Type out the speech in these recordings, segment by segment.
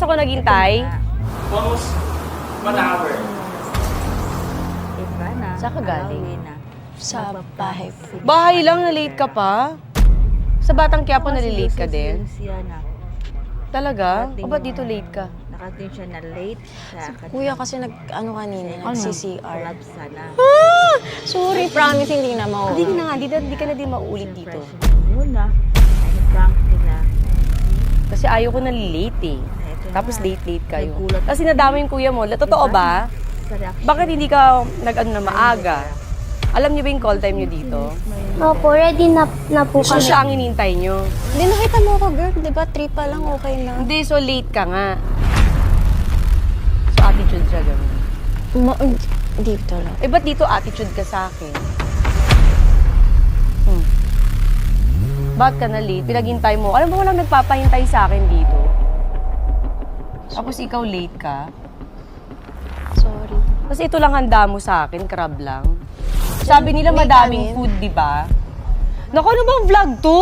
ako naghintay? Almost 1 hour. Iba na. Saan ka galing? Pauwi na. Sa bahay po. Bahay lang, na-late ka pa? Sa Batang Quiapo, nalilate ka din? Siya na. Talaga? O ba't dito late ka? Nakating siya na late. Kuya kasi kanina, nag-CCR. Collapse sana. Sorry, promise hindi na mauwi. Hindi na nga, di ka na din maulit dito. Muna. Ay, prank nila. Kasi ayaw ko nalilate eh. Ito na. Tapos late kayo. Nagulat. Kasi nadama yung kuya mo. Totoo ba? Sa reaction. Bakit hindi ka nag-ano na maaga? Alam niyo ba yung call time niyo dito? Opo, ready na po So kami. siya ang inintay niyo. Hindi, nakita mo ako, girl. Di ba, 3 pa lang, okay na. Hindi, so late ka nga. So attitude siya ganun. Dito lang. Eh, ba't dito attitude ka sa akin? Ba't ka na late? Pinaghintay mo. Alam mo, walang nagpapahintay sa akin dito. Tapos ikaw late ka. Sorry. Kasi ito lang handa mo sa akin, crab lang. Sabi nila May madaming kanin. food, di ba? Naku, ano bang vlog to?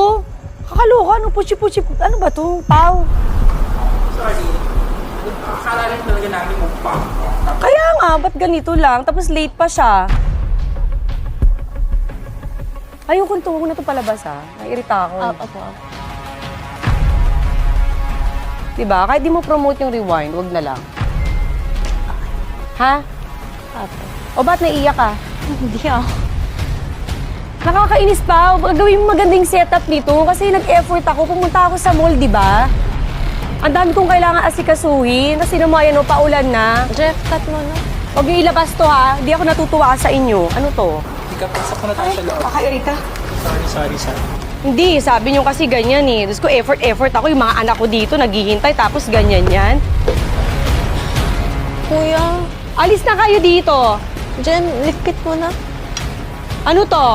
Kakaloka, ano puchi-puchi, ano ba to? Pau. Sorry. Akala rin talaga namin mukbang. Kaya nga, ba't ganito lang? Tapos late pa siya. Ayoko huwag na ito palabas ha. Naiirita ako. Opo. Diba? Kahit di mo promote yung rewind, wag na lang. Ha? Opo. O ba't naiiyak ka? Hindi ako. Nakakainis pa. Gawin mo magandang setup nito kasi nag-effort ako. Pumunta ako sa mall, di ba? Ang dami kong kailangan asikasuhin. Kasi naman yan, paulan na. Jeff, cut mo na. Huwag niyo ilabas to ha. Di ako natutuwa sa inyo. Ano to? Ika, pasok ko na tayo sa loob. Kakairita. Sorry. Hindi, sabi niyo kasi ganyan eh. Tapos ko effort ako. Yung mga anak ko dito naghihintay tapos ganyan yan. Kuya, Alis na kayo dito. Jen, lipit mo na. Ano to?